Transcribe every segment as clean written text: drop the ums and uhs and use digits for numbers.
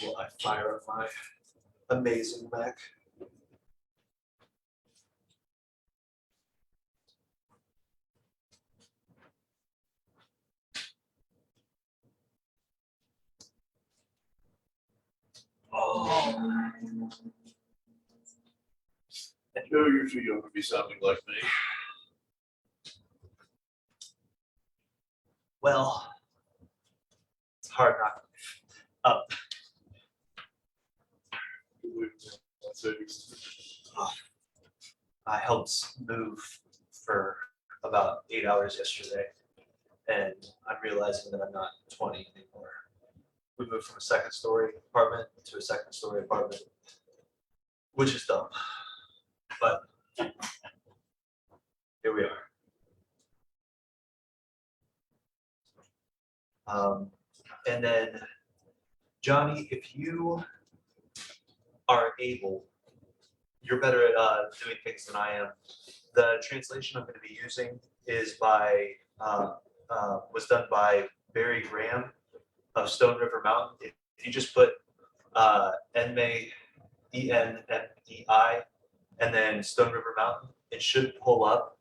Will I fire up my amazing mech? Oh. No, you're too young to be sounding like me. Well, it's hard not up. I helped move for about 8 hours yesterday, and I'm realizing that I'm not 20 anymore. We moved from a second-story apartment to a second-story apartment, which is dumb, but here we are. And then, Johnny, if you are able, you're better at doing things than I am. The translation I'm going to be using is by was done by Barry Graham of Stone River Mountain. If you just put Enmei, Enmei, and then Stone River Mountain, it should pull up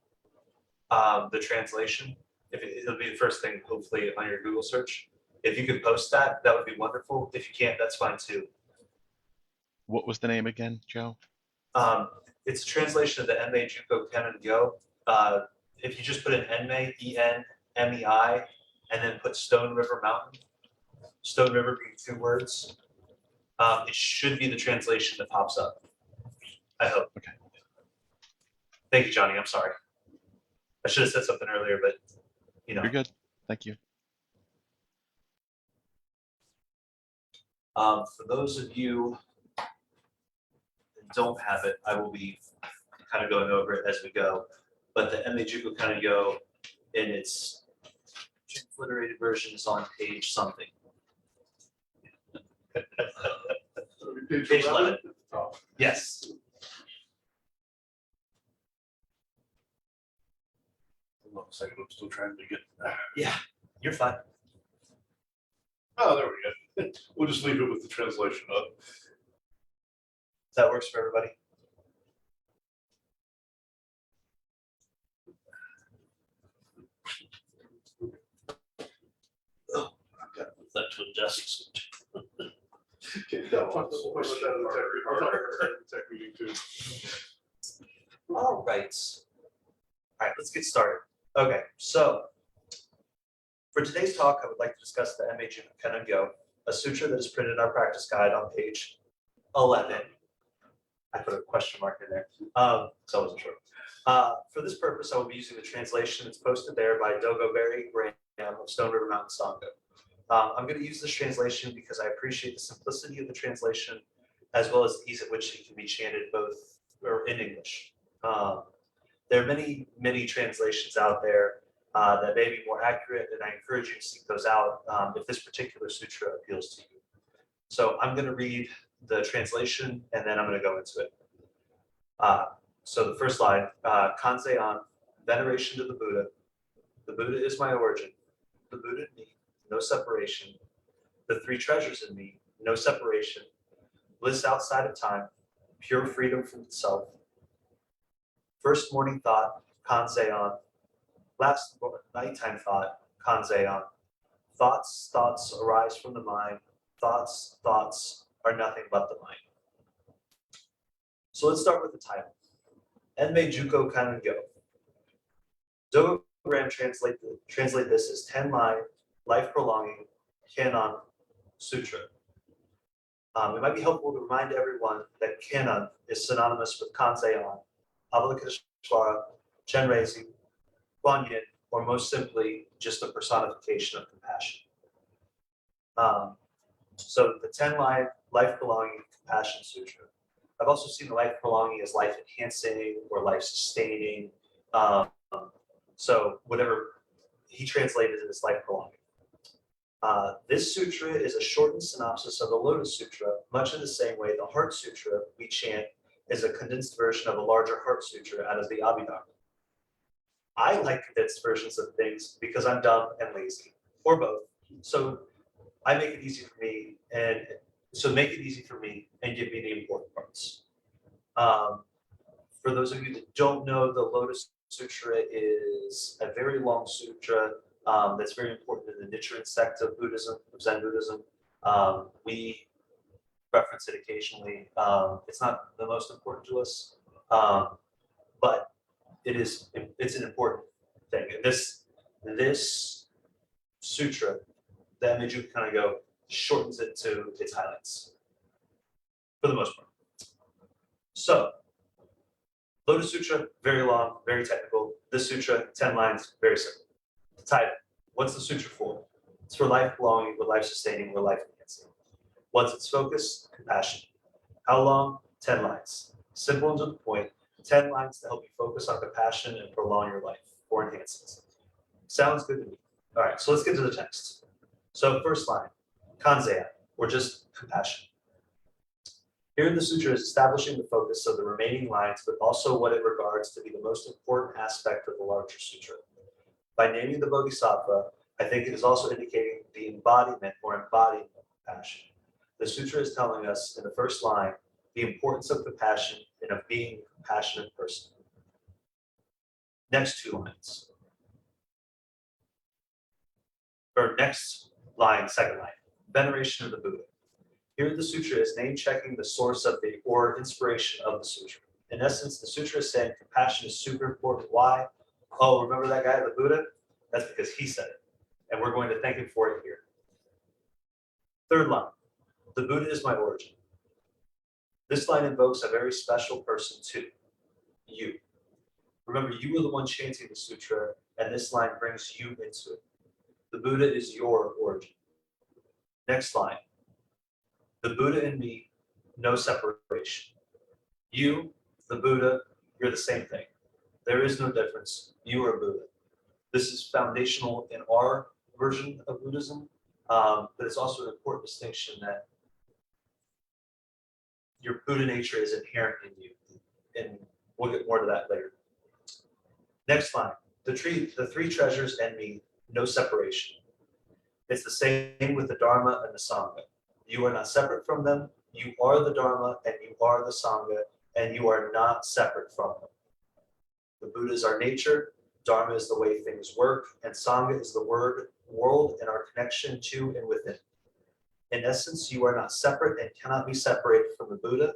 the translation. It'll be the first thing, hopefully, on your Google search. If you could post that, that would be wonderful. If you can't, that's fine too. What was the name again, Joe? It's a translation of the Enmei, Jukku, Kannon, Go. If you just put in Enmei, Enmei, and then put Stone River Mountain, Stone River being 2 words, it should be the translation that pops up. I hope. Okay. Thank you, Johnny. I'm sorry. I should have said something earlier, but you know. You're good. Thank you. For those of you that don't have it, I will be kind of going over it as we go. But the Enmei Jukku Kannon Go in its transliterated version is on page something. Page 11. Yes. Hold on a second, I'm still trying to get. Yeah, you're fine. Oh, there we go. We'll just leave it with the translation up. That works for everybody. Oh, I've got that to adjust. Okay, I'll talk about that in the tech meeting too. All right. All right, let's get started. Okay, so for today's talk, I would like to discuss the Enmei Jukku Kannon Go, a sutra that is printed in our practice guide on page 11. I put a question mark in there, so I wasn't sure. For this purpose, I will be using the translation that's posted there by Dogo Barry Graham of Stone River Mountain Sangha. I'm going to use this translation because I appreciate the simplicity of the translation, as well as the ease at which it can be chanted both or in English. There are many, many translations out there that may be more accurate, and I encourage you to seek those out if this particular sutra appeals to you. So I'm going to read the translation, and then I'm going to go into it. So the first line, Kanzeon, veneration to the Buddha. The Buddha is my origin. The Buddha in me, no separation. The 3 treasures in me, no separation. Bliss outside of time, pure freedom from itself. First morning thought, Kanzeon. Last nighttime thought, Kanzeon. Thoughts arise from the mind. Thoughts are nothing but the mind. So let's start with the title. Enmei Jukku Kannon Go. Dogo Graham translate this as 10-line, life-prolonging Kannon Sutra. It might be helpful to remind everyone that Kannon is synonymous with Kanzeon, Avalokiteshvara, Chenrezig, Guanyin, or most simply, just a personification of compassion. So the 10-line life-prolonging compassion sutra. I've also seen the life-prolonging as life-enhancing or life-sustaining. So whatever he translated it as life-prolonging. This sutra is a shortened synopsis of the Lotus Sutra, much in the same way the Heart Sutra we chant is a condensed version of a larger Heart Sutra out of the Abhidharma. I like condensed versions of things because I'm dumb and lazy, or both. So I make it easy for me, and So make it easy for me and give me the important parts. For those of you that don't know, the Lotus Sutra is a very long sutra that's very important in the Nichiren sect of Buddhism, of Zen Buddhism. We reference it occasionally. It's not the most important to us, but it's an important thing. And this sutra, the Enmei Jukku Kannon shortens it to its highlights for the most part. So, Lotus Sutra, very long, very technical. This sutra, 10 lines, very simple. The title, what's the sutra for? It's for life belonging, or life sustaining, or life enhancing. What's its focus? Compassion. How long? 10 lines. Simple and to the point. 10 lines to help you focus on compassion and prolong your life or enhance it. Sounds good to me. All right, so let's get to the text. So first line, kanzeya, or just compassion. Here the sutra is establishing the focus of the remaining lines, but also what it regards to be the most important aspect of the larger sutra. By naming the Bodhisattva, I think it is also indicating the embodiment or embodying of compassion. The sutra is telling us in the first line the importance of compassion and of being a compassionate person. Next two lines. Or next line, second line, veneration of the Buddha. Here the sutra is name-checking the source of the, or inspiration of the sutra. In essence, the sutra is saying compassion is super important. Why? Oh, remember that guy, the Buddha? That's because he said it. And we're going to thank him for it here. Third line, the Buddha is my origin. This line invokes a very special person too, you. Remember, you were the one chanting the sutra, and this line brings you into it. The Buddha is your origin. Next line, the Buddha and me, no separation. You, the Buddha, you're the same thing. There is no difference. You are Buddha. This is foundational in our version of Buddhism, but it's also an important distinction that your Buddha nature is inherent in you. And we'll get more to that later. Next line, the three treasures and me, no separation. It's the same with the Dharma and the Sangha. You are not separate from them. You are the Dharma and you are the Sangha, and you are not separate from them. The Buddha is our nature, Dharma is the way things work, and Sangha is the world and our connection to and with it. In essence, you are not separate and cannot be separated from the Buddha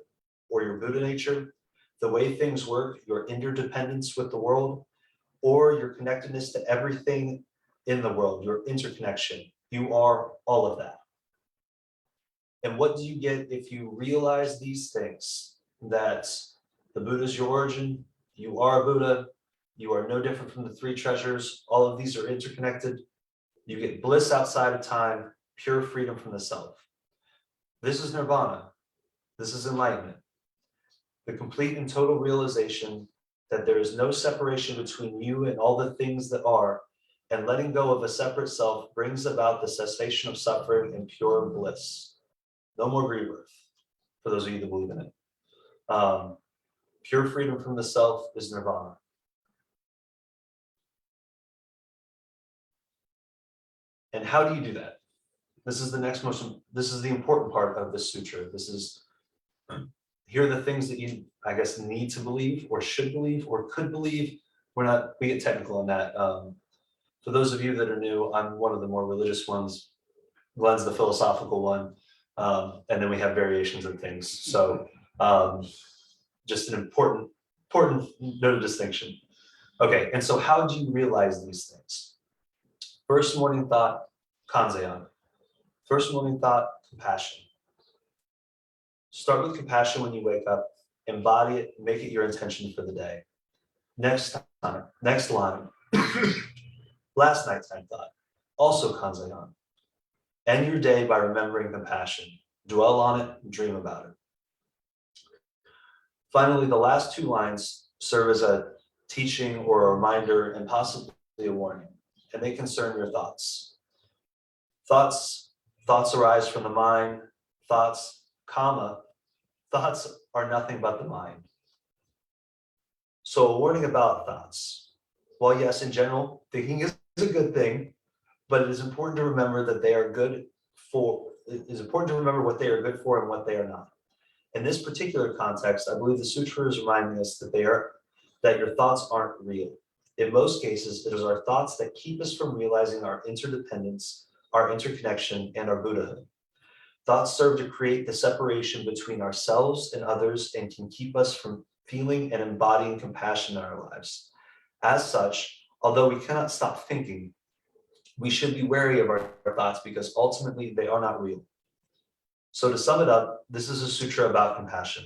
or your Buddha nature, the way things work, your interdependence with the world, or your connectedness to everything in the world, your interconnection. You are all of that. And what do you get if you realize these things? That the Buddha is your origin, you are a Buddha, you are no different from the three treasures, all of these are interconnected. You get bliss outside of time, pure freedom from the self. This is nirvana. This is enlightenment. The complete and total realization that there is no separation between you and all the things that are, and letting go of a separate self brings about the cessation of suffering and pure bliss. No more rebirth, for those of you that believe in it. Pure freedom from the self is nirvana. And how do you do that? This is the important part of this sutra. Here are the things that you, I guess, need to believe or should believe or could believe. We get technical on that. For those of you that are new, I'm one of the more religious ones. Glenn's the philosophical one. And then we have variations of things. So just an important note of distinction. Okay, and so how do you realize these things? First morning thought, kanzeya. First morning thought, compassion. Start with compassion when you wake up, embody it, make it your intention for the day. Next line, last nighttime thought, also kanzeya. End your day by remembering compassion. Dwell on it, dream about it. Finally, the last two lines serve as a teaching or a reminder and possibly a warning, and they concern your thoughts. Thoughts arise from the mind. Thoughts are nothing but the mind. So a warning about thoughts. While yes, in general, thinking is a good thing, but it is important to remember that they are good it is important to remember what they are good for and what they are not. In this particular context, I believe the sutra is reminding us that that your thoughts aren't real. In most cases, it is our thoughts that keep us from realizing our interdependence, our interconnection, and our Buddhahood. Thoughts serve to create the separation between ourselves and others and can keep us from feeling and embodying compassion in our lives. As such, although we cannot stop thinking, we should be wary of our thoughts because ultimately they are not real. So to sum it up, this is a sutra about compassion.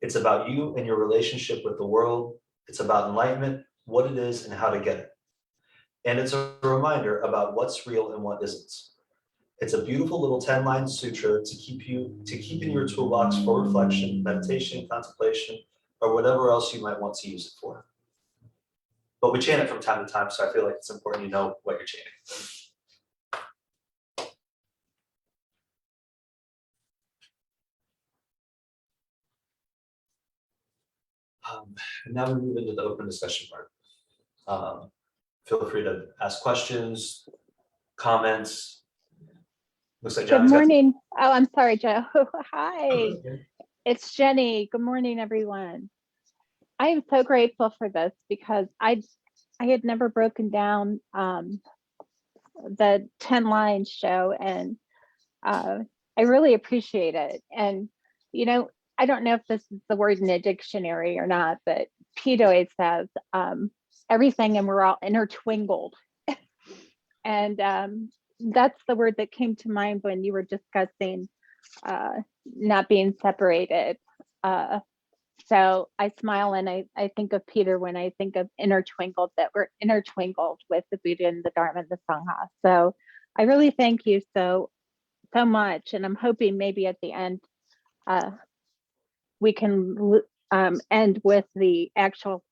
It's about you and your relationship with the world. It's about enlightenment, what it is and how to get it. And it's a reminder about what's real and what isn't. It's a beautiful little 10-line sutra to keep in your toolbox for reflection, meditation, contemplation, or whatever else you might want to use it for. But we chant it from time to time, so I feel like it's important you know what you're chanting. And now we move into the open discussion part. Feel free to ask questions, comments. Looks like Good Johnny's got some- morning. Oh, I'm sorry, Joe. Hi, it's Jenny. Good morning, everyone. I am so grateful for this because I had never broken down the 10 lines show, and I really appreciate it. And you know, I don't know if this is the word in a dictionary or not, but Pete always says everything, and we're all intertwingled. And that's the word that came to mind when you were discussing not being separated. So I smile and I think of Peter when I think of intertwingled, that we're intertwingled with the Buddha and the Dharma and the Sangha. So I really thank you so much. And I'm hoping maybe at the end we can end with the actual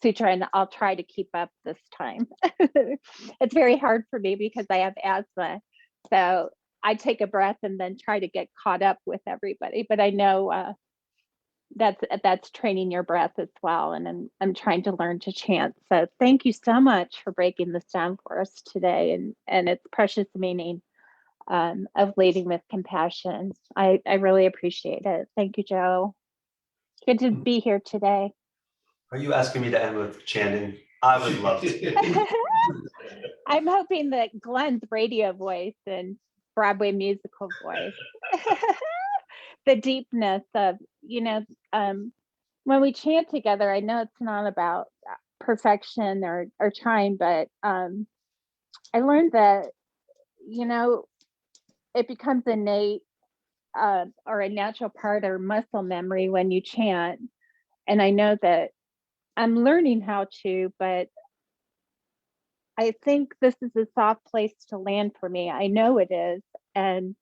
sutra, and I'll try to keep up this time. It's very hard for me because I have asthma. So I take a breath and then try to get caught up with everybody. But I know that's training your breath as well. And I'm trying to learn to chant. So thank you so much for breaking this down for us today, and its precious meaning of leading with compassion. I really appreciate it. Thank you, Joe. Good to be here today. Are you asking me to end with chanting? I would love to. I'm hoping that Glenn's radio voice and Broadway musical voice, the deepness of, when we chant together, I know it's not about perfection or trying, but I learned that, it becomes innate or a natural part or muscle memory when you chant. And I know that I'm learning how to, but I think this is a soft place to land for me. I know it is. And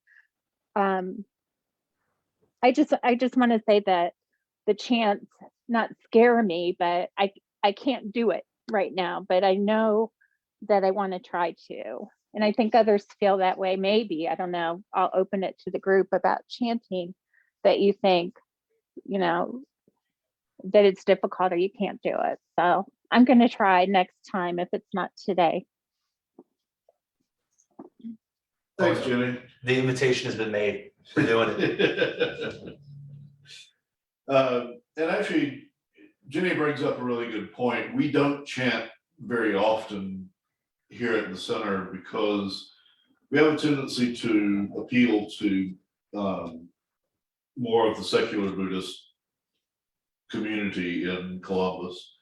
I just want to say that the chants not scare me, but I can't do it right now, but I know that I want to try to. And I think others feel that way. Maybe, I don't know, I'll open it to the group about chanting, that you think, that it's difficult or you can't do it. So I'm going to try next time if it's not today. Thanks, Jenny. The invitation has been made. We're doing it. And actually, Jenny brings up a really good point. We don't chant very often here at the center because we have a tendency to appeal to more of the secular Buddhist community in Columbus.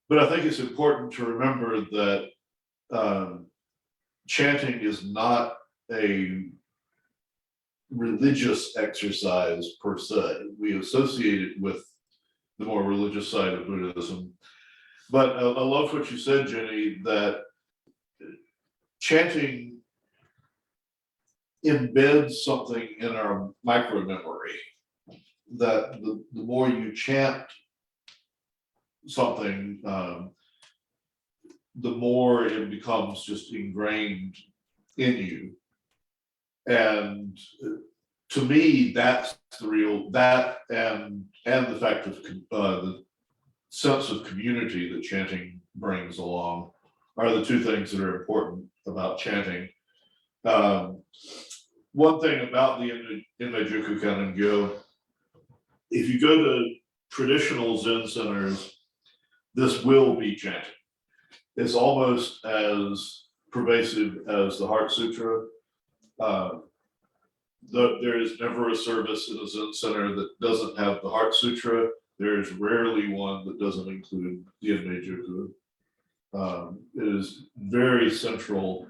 But I think it's important to remember that chanting is not a religious exercise per se. We associate it with the more religious side of Buddhism. But I love what you said, Jenny, that chanting embeds something in our micro memory, that the more you chant something, the more it becomes just ingrained in you. And to me, that's the real, that and the fact of the sense of community that chanting brings along are the two things that are important about chanting. one thing about the Enmei Jukku Kannon Gyo, if you go to traditional Zen centers, this will be chanted. It's almost as pervasive as the Heart Sutra. There is never a service in a Zen center that doesn't have the Heart Sutra. There is rarely one that doesn't include the Enmei Jukku. It is very central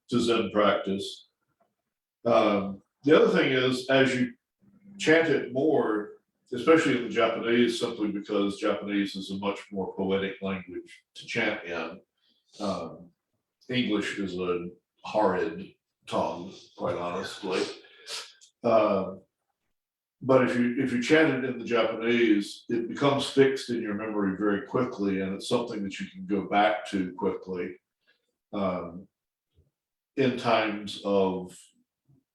to Zen practice. The other thing is, as you chant it more, especially in the Japanese, simply because Japanese is a much more poetic language to chant in. English is a horrid tongue, quite honestly. But if you chant it in the Japanese, it becomes fixed in your memory very quickly, and it's something that you can go back to quickly in times of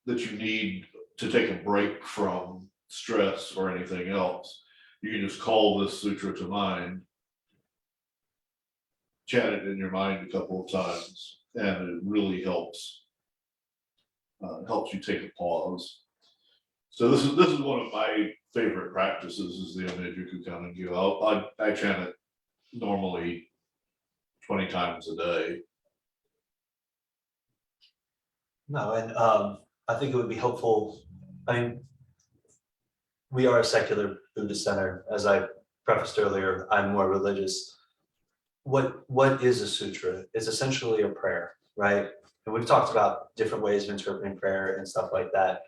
that you need to take a break from stress or anything else. You can just call this sutra to mind, chant it in your mind a couple of times, and it really helps you take a pause. So this is one of my favorite practices, is the Enmei Jukku Kannon Gyo. I chant it normally 20 times a day. No, and I think it would be helpful. I mean, we are a secular Buddhist center. As I prefaced earlier, I'm more religious. What is a sutra? It's essentially a prayer, right? And we've talked about different ways of interpreting prayer and stuff like that.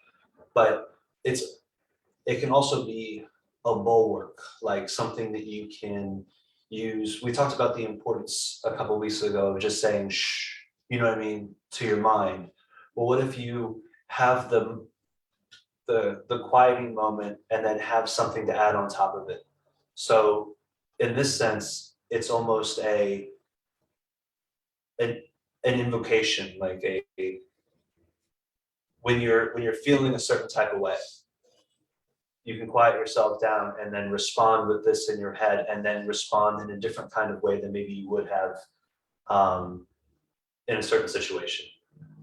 But it can also be a bulwark, like something that you can use. We talked about the importance a couple of weeks ago of just saying shh, you know what I mean, to your mind. Well, what if you have the quieting moment and then have something to add on top of it? So in this sense, it's almost an invocation, like when you're feeling a certain type of way, you can quiet yourself down and then respond with this in your head, and then respond in a different kind of way than maybe you would have in a certain situation.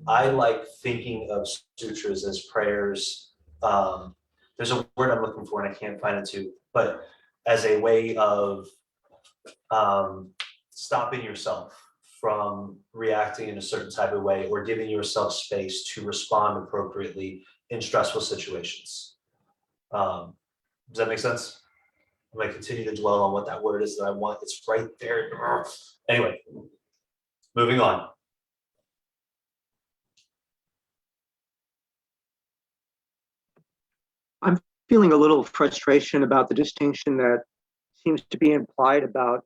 I like thinking of sutras as prayers. There's a word I'm looking for and I can't find it too, but as a way of stopping yourself from reacting in a certain type of way, or giving yourself space to respond appropriately in stressful situations. Does that make sense? I'm going to continue to dwell on what that word is that I want. It's right there. Anyway, moving on. I'm feeling a little frustration about the distinction that seems to be implied about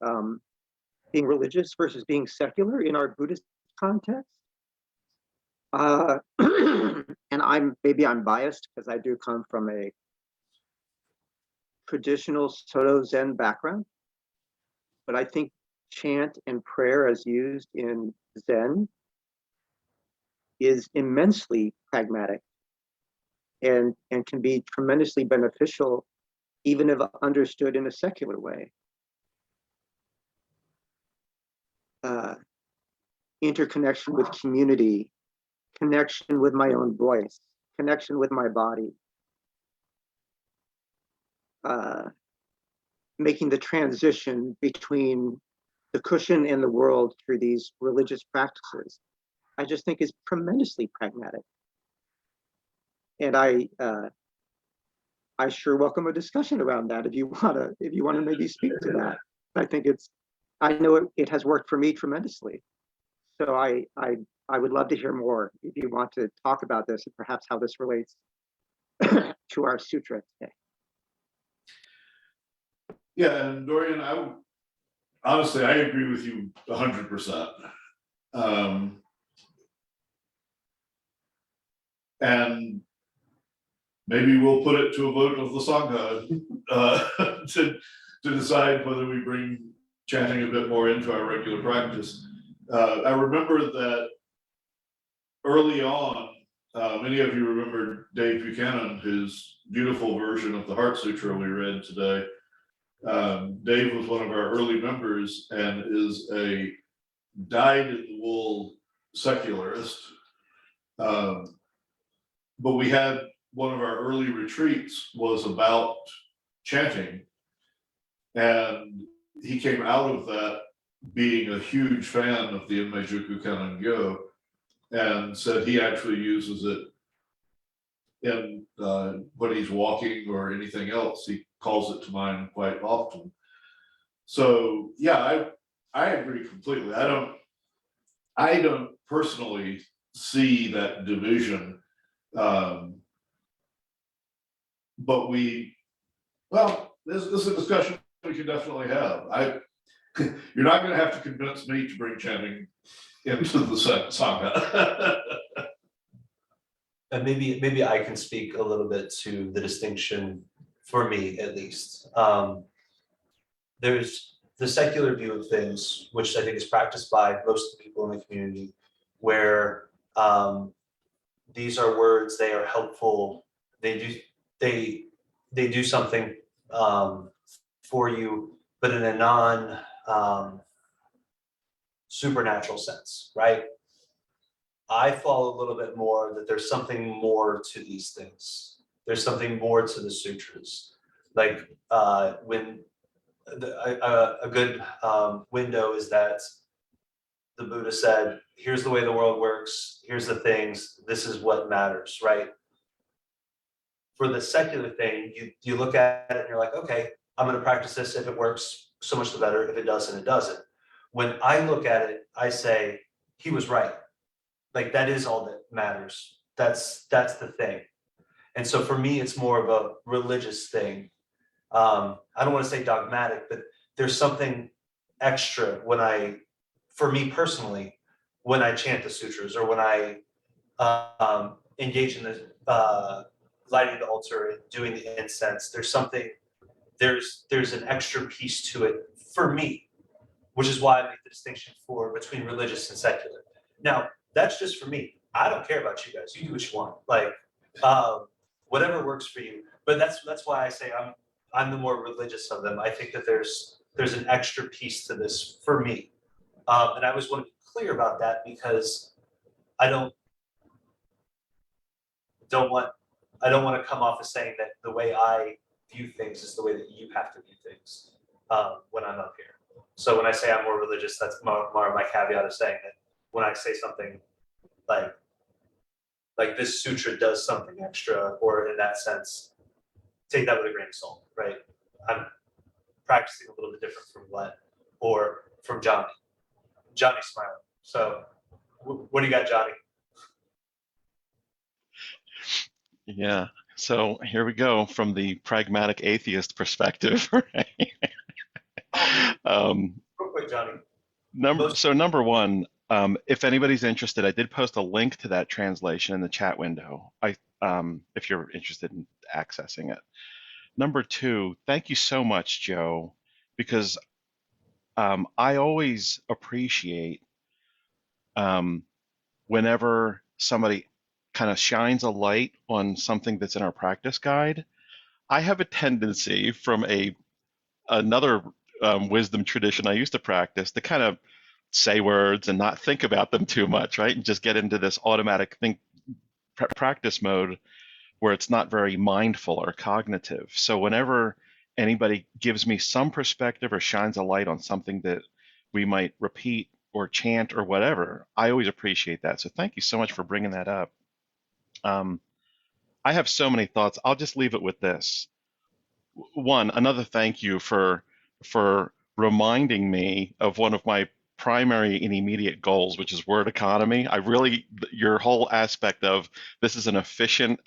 being religious versus being secular in our Buddhist context. And maybe I'm biased because I do come from a traditional Soto Zen background, but I think chant and prayer as used in Zen is immensely pragmatic and can be tremendously beneficial, even if understood in a secular way. Interconnection with community, connection with my own voice, connection with my body, making the transition between the cushion and the world through these religious practices, I just think is tremendously pragmatic. And I sure welcome a discussion around that if you wanna maybe speak to that. I know it has worked for me tremendously. So I would love to hear more if you want to talk about this and perhaps how this relates to our sutra today. Yeah, and Dorian, honestly, I agree with you 100%. And maybe we'll put it to a vote of the Sangha to decide whether we bring chanting a bit more into our regular practice. I remember that early on, many of you remember Dave Buchanan, his beautiful version of the Heart Sutra we read today. Dave was one of our early members and is a dyed-in-the-wool secularist. but we had one of our early retreats was about chanting. And he came out of that being a huge fan of the Enmei Jukku Kannon and said he actually uses it in when he's walking or anything else. He calls it to mind quite often. So yeah, I agree completely. I don't personally see that division, but this is a discussion we can definitely have. You're not going to have to convince me to bring chanting into the Sangha. And maybe I can speak a little bit to the distinction, for me at least. There's the secular view of things, which I think is practiced by most of the people in the community, where these are words, they are helpful, they do something for you, but in a non supernatural sense, right? I fall a little bit more that there's something more to these things. There's something more to the sutras. Like when a good window is that the Buddha said, here's the way the world works, here's the things, this is what matters, right? For the secular thing, you look at it and you're like, okay, I'm going to practice this. If it works, so much the better. If it doesn't, it doesn't. When I look at it, I say, he was right. Like, that is all that matters. That's the thing. And so for me, it's more of a religious thing. I don't want to say dogmatic, but there's something extra for me personally, when I chant the sutras or when I engage in the lighting the altar and doing the incense. There's an extra piece to it for me, which is why I make the distinction between religious and secular. Now, that's just for me. I don't care about you guys. You do what you want. Like, whatever works for you. But that's why I say I'm the more religious of them. I think that there's an extra piece to this for me. And I always want to be clear about that, because I don't want to come off as saying that the way I view things is the way that you have to view things when I'm up here. So when I say I'm more religious, that's more my caveat of saying that when I say something like this sutra does something extra, or in that sense, take that with a grain of salt, right? I'm practicing a little bit different from Glenn or from Johnny. Johnny's smiling. So what do you got, Johnny? Yeah. So here we go from the pragmatic atheist perspective. Right? Real quick, Johnny. Number one, if anybody's interested, I did post a link to that translation in the chat window. If you're interested in accessing it. Number two, thank you so much, Joe, because I always appreciate whenever somebody kind of shines a light on something that's in our practice guide. I have a tendency from another wisdom tradition I used to practice to kind of say words and not think about them too much, right? And just get into this automatic practice mode where it's not very mindful or cognitive. So whenever anybody gives me some perspective or shines a light on something that we might repeat or chant or whatever, I always appreciate that. So thank you so much for bringing that up. I have so many thoughts. I'll just leave it with this. One, another thank you for reminding me of one of my primary and immediate goals, which is word economy. Your whole aspect of this is an efficient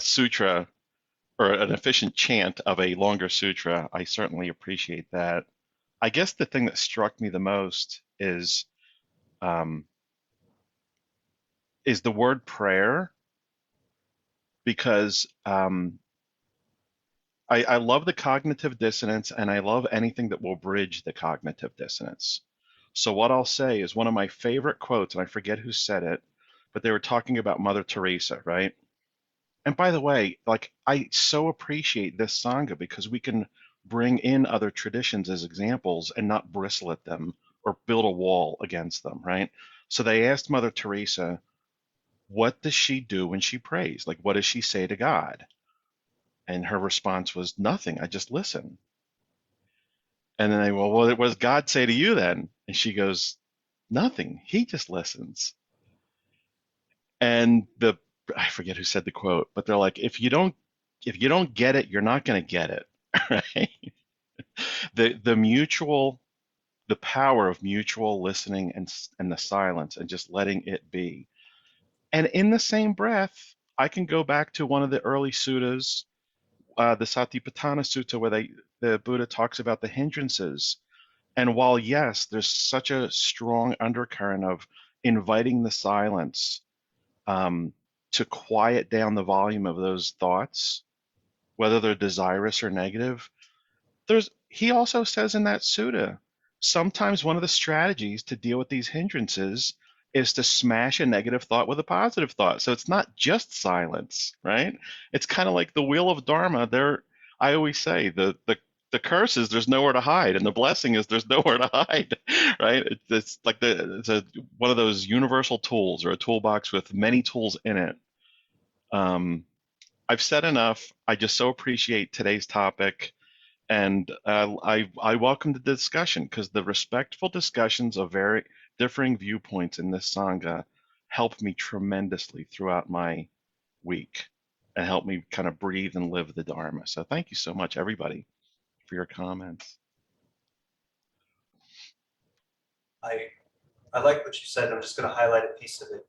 sutra or an efficient chant of a longer sutra, I certainly appreciate that. I guess the thing that struck me the most is the word prayer, because I love the cognitive dissonance, and I love anything that will bridge the cognitive dissonance. So what I'll say is one of my favorite quotes, and I forget who said it, but they were talking about Mother Teresa, right? And by the way, like, I so appreciate this Sangha because we can bring in other traditions as examples and not bristle at them or build a wall against them, right? So they asked Mother Teresa, what does she do when she prays? Like, what does she say to God? And her response was, nothing. I just listen. And then they, well, what does God say to you then? And she goes, nothing. He just listens. And I forget who said the quote, but they're like, if you don't get it, you're not going to get it. Right? The power of mutual listening and the silence and just letting it be. And in the same breath, I can go back to one of the early suttas, the Satipatthana Sutta, where the Buddha talks about the hindrances. And while, yes, there's such a strong undercurrent of inviting the silence to quiet down the volume of those thoughts, whether they're desirous or negative, he also says in that sutta, sometimes one of the strategies to deal with these hindrances is to smash a negative thought with a positive thought. So it's not just silence, right? It's kind of like the wheel of Dharma. I always say the curse is there's nowhere to hide, and the blessing is there's nowhere to hide, right? It's like one of those universal tools or a toolbox with many tools in it. I've said enough. I just so appreciate today's topic. And I welcome the discussion because the respectful discussions of very differing viewpoints in this Sangha helped me tremendously throughout my week and helped me kind of breathe and live the Dharma. So thank you so much, everybody, for your comments. I like what you said. I'm just going to highlight a piece of it.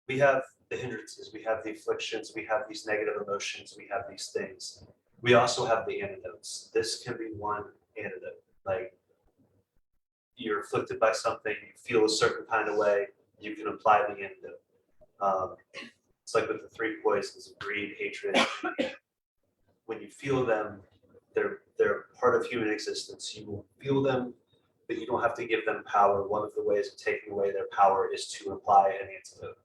We have the hindrances, we have the afflictions, we have these negative emotions, we have these things. We also have the antidotes. This can be one antidote. Like, you're afflicted by something, you feel a certain kind of way, you can apply the antidote. It's like with the three poisons of greed, hatred. When you feel them, they're part of human existence. You will feel them, but you don't have to give them power. One of the ways of taking away their power is to apply an antidote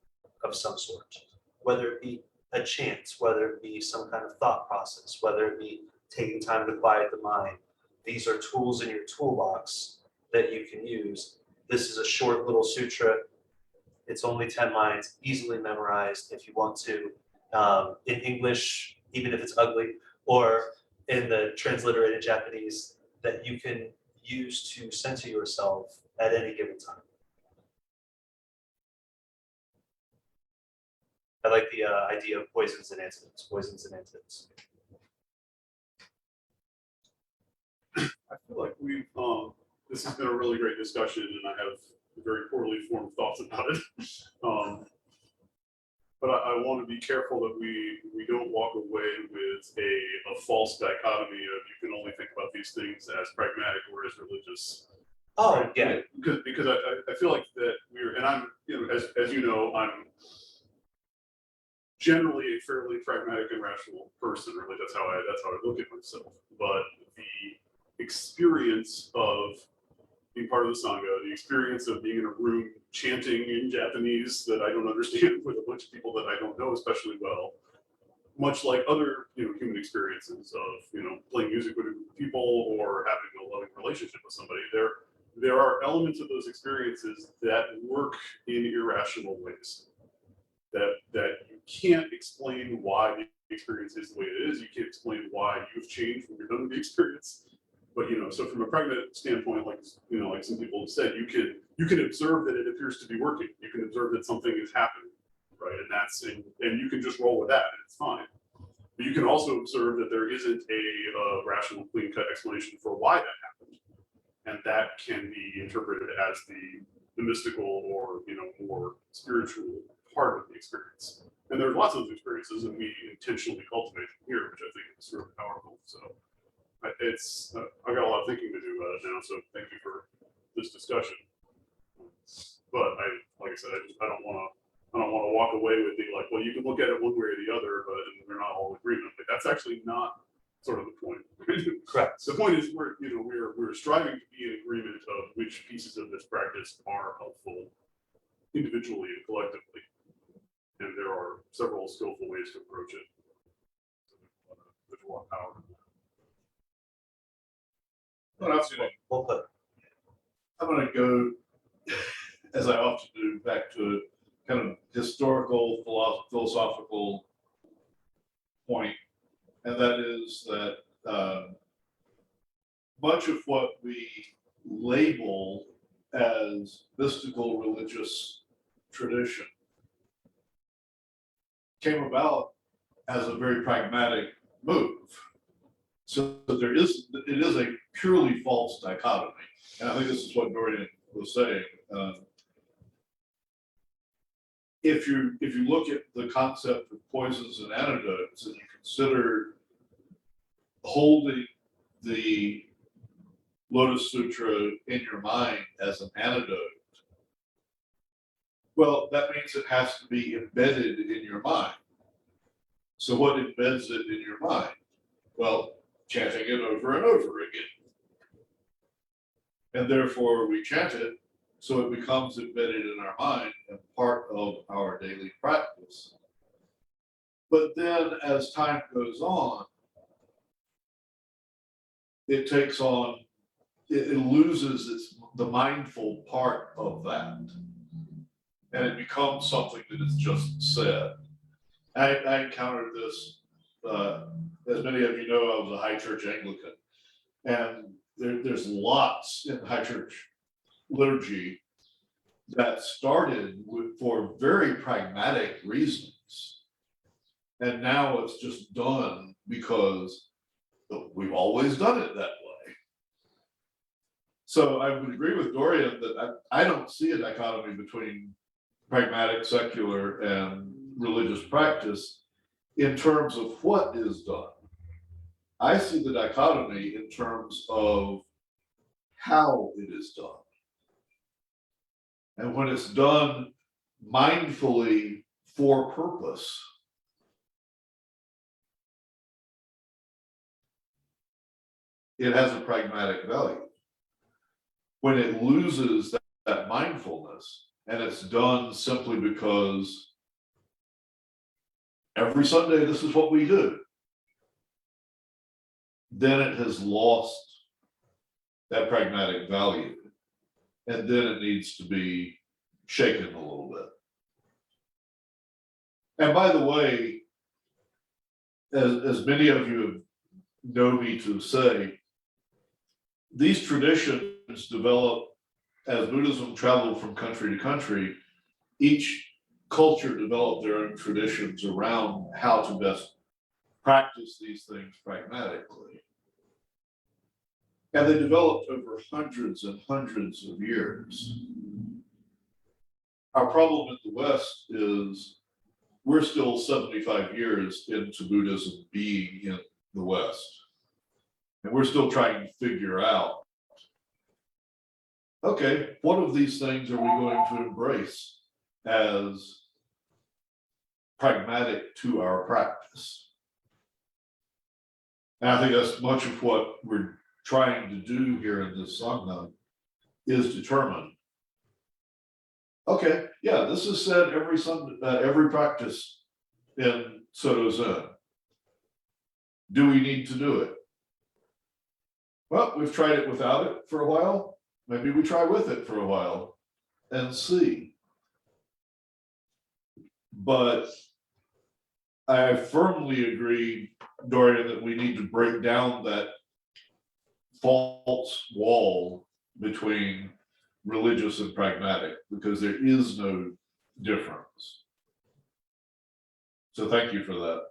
of some sort, whether it be a chant, whether it be some kind of thought process, whether it be taking time to quiet the mind. These are tools in your toolbox that you can use. This is a short little sutra. It's only 10 lines, easily memorized if you want to, in English, even if it's ugly, or in the transliterated Japanese, that you can use to center yourself at any given time. I like the idea of poisons and antidotes, poisons and antidotes. I feel like this has been a really great discussion, and I have very poorly formed thoughts about it. But I want to be careful that we don't walk away with a false dichotomy of you can only think about these things as pragmatic or as religious. Oh, right? yeah. Because I feel like that and I'm, as you know, I'm generally a fairly pragmatic and rational person. Really, that's how I look at myself. But the experience of being part of the Sangha, the experience of being in a room chanting in Japanese that I don't understand with a bunch of people that I don't know especially well, much like other human experiences of playing music with people or having a loving relationship with somebody, there are elements of those experiences that work in irrational ways. That you can't explain why the experience is the way it is. You can't explain why you've changed when you're done with the experience. But so from a pragmatic standpoint, like some people have said, you can observe that it appears to be working. You can observe that something is happening, right? And you can just roll with that, and it's fine. But you can also observe that there isn't a rational, clean-cut explanation for why that happened, and that can be interpreted as the mystical or more spiritual part of the experience. And there's lots of those experiences, and we intentionally cultivate them here, which I think is really powerful. So I've got a lot of thinking to do about it now. So thank you for this discussion. But like I said, I don't want to walk away with well, you can look at it one way or the other, but they're not all in agreement. Like, that's actually not sort of the point. Correct. The point is we're striving to be in agreement of which pieces of this practice are helpful individually and collectively. And there are several skillful ways to approach it. There's a lot of power. What else do you think? Well put. I'm going to go as I often do, back to a kind of historical, philosophical point, and that is that much of what we label as mystical religious tradition came about as a very pragmatic move. So it is a purely false dichotomy. And I think this is what Dorian was saying. If you look at the concept of poisons and antidotes, and you consider holding the Lotus Sutra in your mind as an antidote, well, that means it has to be embedded in your mind. So what embeds it in your mind? Well, chanting it over and over again. And therefore we chant it, so it becomes embedded in our mind and part of our daily practice. But then as time goes on, it takes on, it loses the mindful part of that. And it becomes something that is just said. I encountered this, as many of you know, I was a high church Anglican. And there's lots in high church liturgy that started for very pragmatic reasons. And now it's just done because we've always done it that way. So I would agree with Dorian that I don't see a dichotomy between pragmatic, secular, and religious practice in terms of what is done. I see the dichotomy in terms of how it is done. And when it's done mindfully for purpose, it has a pragmatic value. When it loses that mindfulness and it's done simply because every Sunday this is what we do, then it has lost that pragmatic value. And then it needs to be shaken a little bit. And by the way, as many of you know me to say, these traditions develop as Buddhism traveled from country to country. Each culture developed their own traditions around how to best practice these things pragmatically. And they developed over hundreds and hundreds of years. Our problem in the West is we're still 75 years into Buddhism being in the West. And we're still trying to figure out, okay, what of these things are we going to embrace as pragmatic to our practice? And I think that's much of what we're trying to do here in this Sangha is determine, okay, yeah, this is said every Sunday, every practice in Soto Zen. Do we need to do it? Well, we've tried it without it for a while. Maybe we try with it for a while and see. But I firmly agree, Dorian, that we need to break down that false wall between religious and pragmatic, because there is no difference. So thank you for that.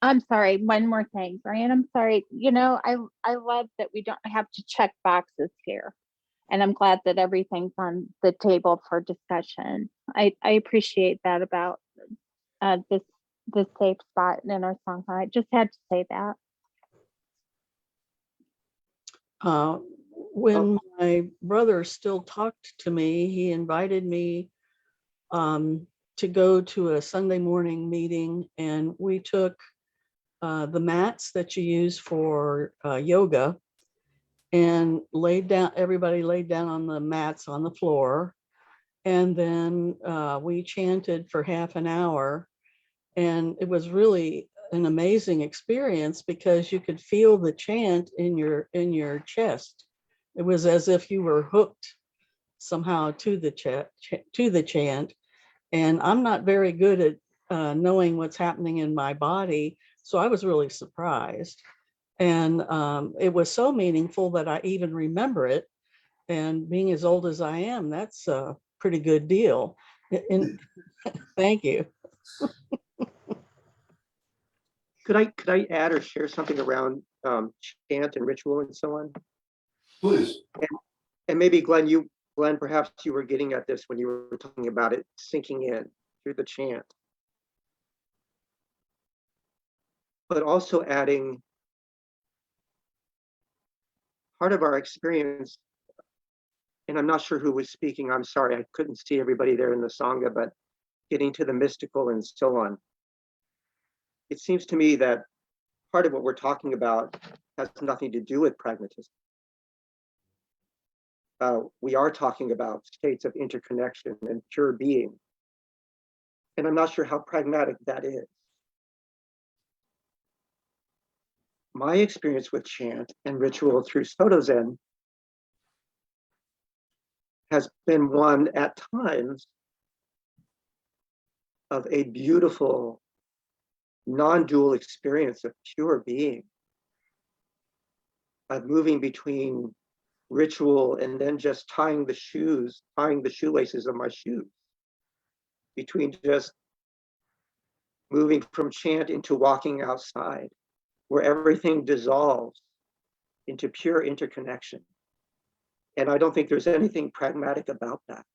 I'm sorry, one more thing, Brian, I'm sorry. You know, I love that we don't have to check boxes here. And I'm glad that everything's on the table for discussion. I appreciate that about this safe spot in our Sangha. I just had to say that. When my brother still talked to me, he invited me to go to a Sunday morning meeting, and we took the mats that you use for yoga and laid down, everybody laid down on the mats on the floor. And then we chanted for half an hour. And it was really an amazing experience because you could feel the chant in your chest. It was as if you were hooked somehow to the chant. And I'm not very good at knowing what's happening in my body. So I was really surprised. And it was so meaningful that I even remember it. And being as old as I am, that's a pretty good deal. And thank you. Could I add or share something around chant and ritual and so on? Please. And maybe Glenn, perhaps you were getting at this when you were talking about it sinking in through the chant. But also adding part of our experience, and I'm not sure who was speaking, I'm sorry, I couldn't see everybody there in the Sangha, but getting to the mystical and so on. It seems to me that part of what we're talking about has nothing to do with pragmatism. We are talking about states of interconnection and pure being. And I'm not sure how pragmatic that is. My experience with chant and ritual through Soto Zen has been one at times of a beautiful, non-dual experience of pure being, of moving between ritual and then just tying the shoelaces of my shoes, between just moving from chant into walking outside, where everything dissolves into pure interconnection. And I don't think there's anything pragmatic about that.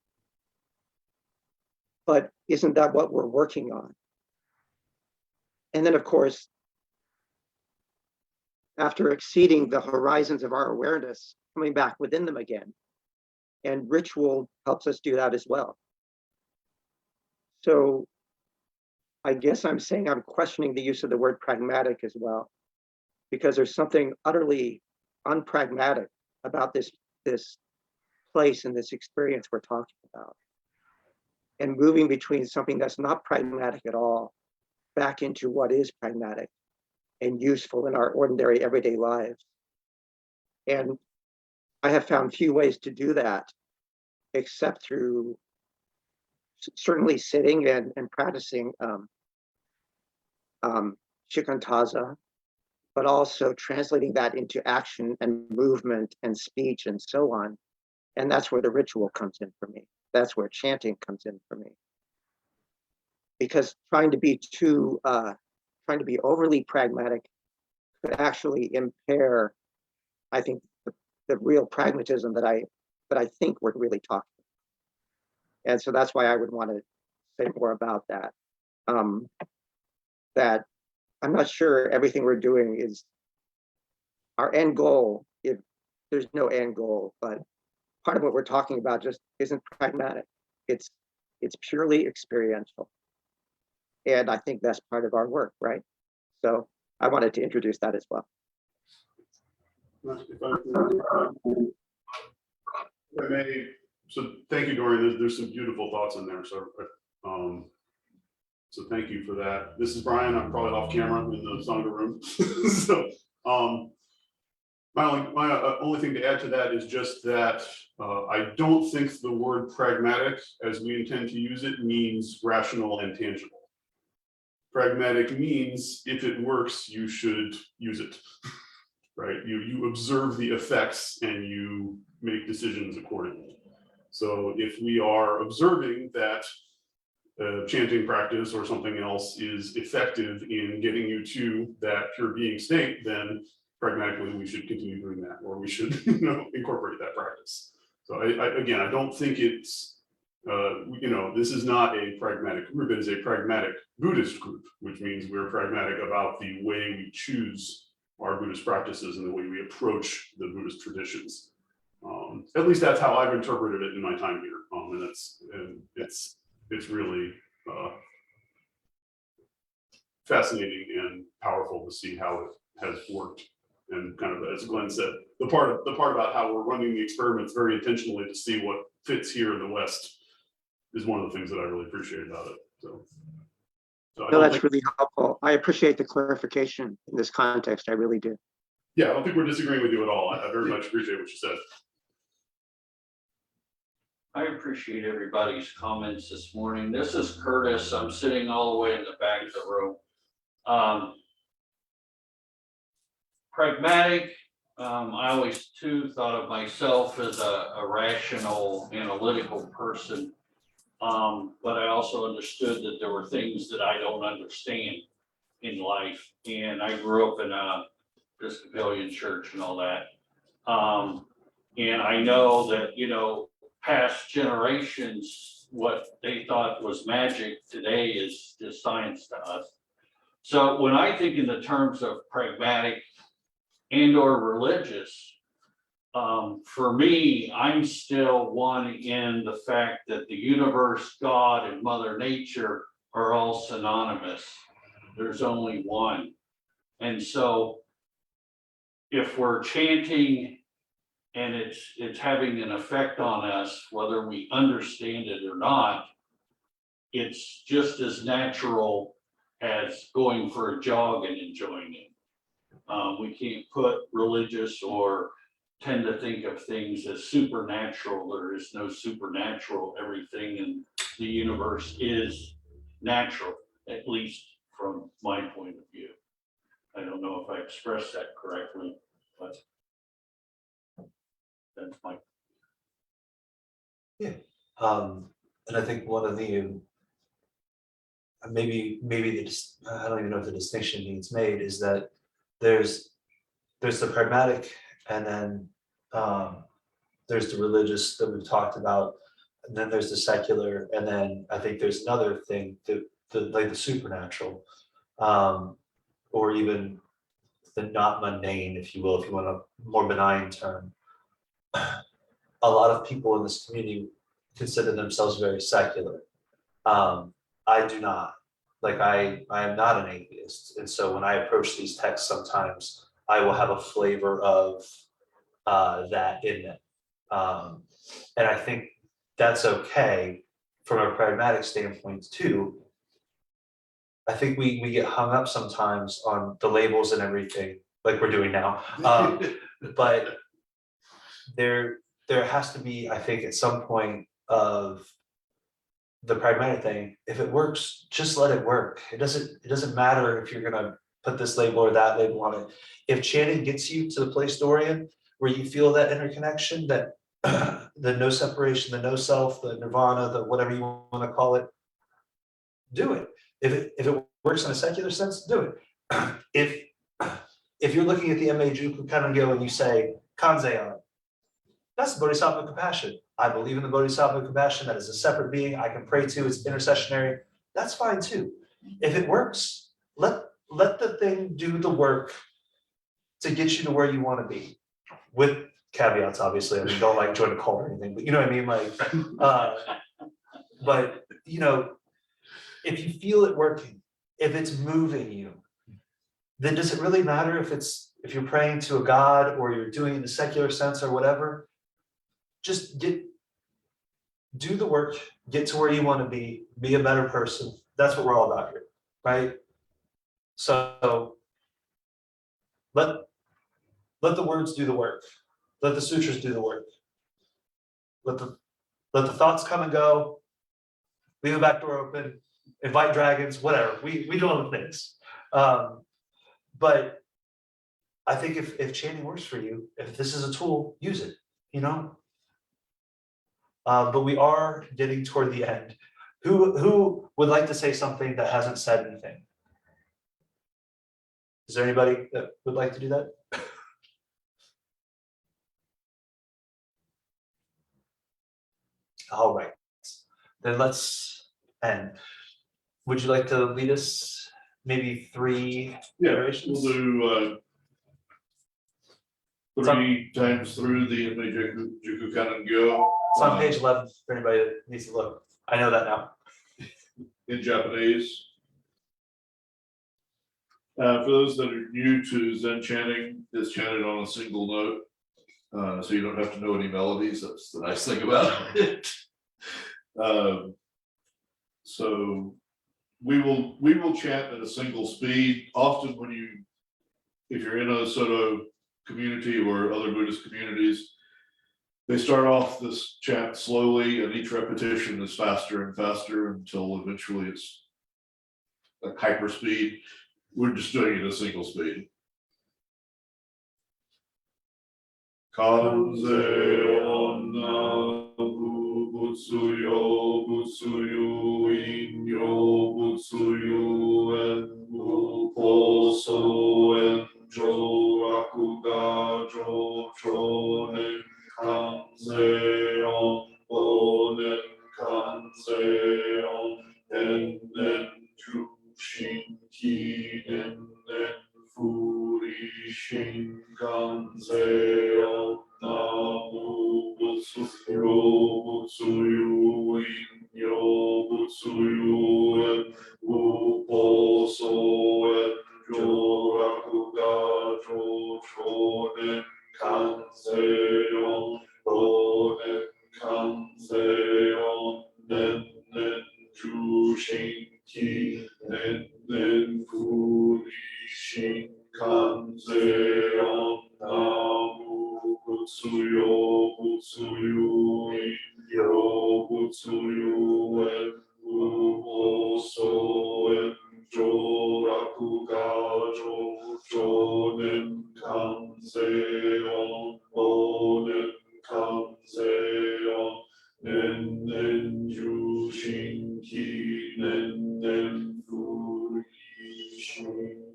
But isn't that what we're working on? And then, of course, after exceeding the horizons of our awareness, coming back within them again. And ritual helps us do that as well. So I guess I'm saying I'm questioning the use of the word pragmatic as well, because there's something utterly unpragmatic about this place and this experience we're talking about. And moving between something that's not pragmatic at all back into what is pragmatic and useful in our ordinary everyday lives. And I have found few ways to do that except through certainly sitting and practicing shikantaza, but also translating that into action and movement and speech and so on. And that's where the ritual comes in for me. That's where chanting comes in for me. Because trying to be overly pragmatic could actually impair, I think, the real pragmatism that I think we're really talking about. And so that's why I would want to say more about that. That I'm not sure everything we're doing is our end goal, if there's no end goal, but part of what we're talking about just isn't pragmatic. It's purely experiential. And I think that's part of our work, right? So I wanted to introduce that as well. If I may, so thank you, Dorian. There's some beautiful thoughts in there. So thank you for that. This is Brian. I'm probably off camera in the Sangha room. So my only thing to add to that is just that I don't think the word pragmatic, as we intend to use it, means rational and tangible. Pragmatic means if it works, you should use it, right? You observe the effects and you make decisions accordingly. So if we are observing that chanting practice or something else is effective in getting you to that pure being state, then pragmatically we should continue doing that, or we should incorporate that practice. So again, I don't think it's this is not a pragmatic group. It is a pragmatic Buddhist group, which means we're pragmatic about the way we choose our Buddhist practices and the way we approach the Buddhist traditions. At least that's how I've interpreted it in my time here, and it's really fascinating and powerful to see how it has worked. And kind of, as Glenn said, the part about how we're running the experiments very intentionally to see what fits here in the West is one of the things that I really appreciate about it. So No, that's really helpful. I appreciate the clarification in this context. I really do. Yeah, I don't think we're disagreeing with you at all. I very much appreciate what you said. I appreciate everybody's comments this morning. This is Curtis. I'm sitting all the way in the back of the room. Pragmatic, I always too thought of myself as a rational, analytical person. But I also understood that there were things that I don't understand in life. And I grew up in a Episcopalian church and all that. And I know that, past generations, what they thought was magic today is just science to us. So when I think in the terms of pragmatic and or religious, for me, I'm still one in the fact that the universe, God, and Mother Nature are all synonymous. There's only one. And so if we're chanting and it's having an effect on us, whether we understand it or not, it's just as natural as going for a jog and enjoying it. We can't put religious or tend to think of things as supernatural. There is no supernatural. Everything in the universe is natural, at least from my point of view. I don't know if I expressed that correctly, but that's my. And I think one of the maybe I don't even know if the distinction needs made is that there's the pragmatic, and then there's the religious that we've talked about, and then there's the secular, and then I think there's another thing, the like the supernatural, or even the not mundane, if you will, if you want a more benign term. A lot of people in this community consider themselves very secular. I do not. Like I am not an atheist, and so when I approach these texts, sometimes I will have a flavor of that in them, and I think that's okay from a pragmatic standpoint too. I think we get hung up sometimes on the labels and everything, like we're doing now. But there has to be, I think, at some point of the pragmatic thing, if it works, just let it work. It doesn't matter if you're gonna put this label or that label on it. If chanting gets you to the place, Dorian, where you feel that interconnection, that the no separation, the no self, the nirvana, the whatever you want to call it, do it. If it works in a secular sense, do it. If you're looking at the Enmei Jukku Kannon and you say Kanzeon, that's the Bodhisattva compassion. I believe in the Bodhisattva compassion. That is a separate being I can pray to. It's intercessionary. That's fine too. If it works, let the thing do the work to get you to where you want to be. With caveats, obviously. I mean, don't like join a cult or anything, but you know what I mean? Like, but if you feel it working, if it's moving you, then does it really matter if you're praying to a God or you're doing it in a secular sense or whatever? Just do the work, get to where you want to be a better person. That's what we're all about here, right? So let the words do the work. Let the sutras do the work. Let the thoughts come and go. Leave the back door open. Invite dragons, whatever. We do all the things. But I think if chanting works for you, if this is a tool, use it. But we are getting toward the end. Who would like to say something that hasn't said anything? Is there anybody that would like to do that? All right, then let's end. Would you like to lead us maybe 3 iterations? We'll do 3 times through the Enmei Jukku Kannon. It's on page 11 for anybody that needs to look. I know that now. In Japanese. For those that are new to Zen chanting, it's chanted on a single note, so you don't have to know any melodies. That's the nice thing about it. So we will chant at a single speed. Often if you're in a sort of community or other Buddhist communities, They start off this chant slowly, and each repetition is faster and faster until eventually it's like hyper speed. We're just doing it at single speed. Kanze onna butsuyo butsuyu inyo butsuyu en uposo en jo rakuga jo chonen kanze on bonen kanze on en jushin ki en Furi Shinkanze Namu Butsuyo Butsuyu Inyo Butsuyu En Uposo En Jorakuga Jochonen Kanze On Bonen Kanze On Nen Nen Jushinki Nen Nen Furi Shinkanze on Namu Butsuyo Butsuyu Inyo Butsuyu En Uoso En Jorakuga Jochonen Kanze on Bonen Kanze on Nen Nen Jushinki Nen Nen Furi Shin.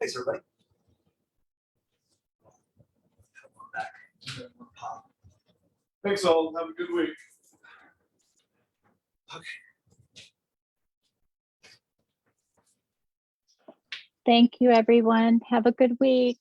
Thanks, everybody. Come on back. Pop. Thanks all. Have a good week. Thank you, everyone. Have a good week.